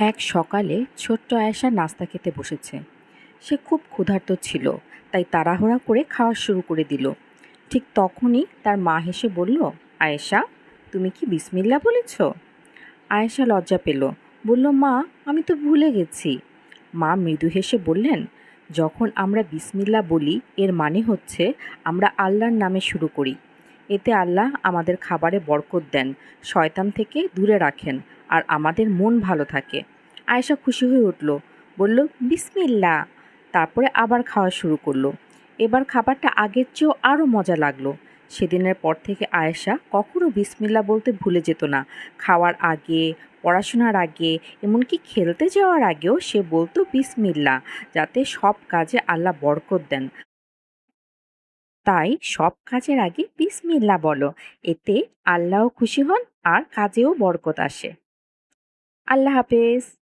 এক সকালে ছোট্ট আয়েশা নাস্তা খেতে বসেছে। সে খুব ক্ষুধার্ত ছিল, তাই তাড়াহুড়া করে খাওয়া শুরু করে দিল। ঠিক তখনই তার মা হেসে বলল, আয়েশা, তুমি কি বিসমিল্লা বলেছ? আয়েশা লজ্জা পেল, বলল, মা, আমি তো ভুলে গেছি। মা মৃদু হেসে বললেন, যখন আমরা বিসমিল্লা বলি এর মানে হচ্ছে আমরা আল্লাহর নামে শুরু করি। এতে আল্লাহ আমাদের খাবারে বরকত দেন, শয়তান থেকে দূরে রাখেন, আর আমাদের মন ভালো থাকে। আয়েশা খুশি হয়ে উঠল, বলল, বিসমিল্লা। তারপরে আবার খাওয়া শুরু করলো। এবার খাবারটা আগের চেয়েও আরও মজা লাগলো। সেদিনের পর থেকে আয়েশা কখনো বিসমিল্লা বলতে ভুলে যেত না। খাওয়ার আগে, পড়াশোনার আগে, এমনকি খেলতে যাওয়ার আগেও সে বলতো বিসমিল্লা, যাতে সব কাজে আল্লাহ বরকত দেন। তাই সব কাজের আগে বিসমিল্লা বলো, এতে আল্লাহও খুশি হন আর কাজেও বরকত আসে। আল্লাহ হাফেজ।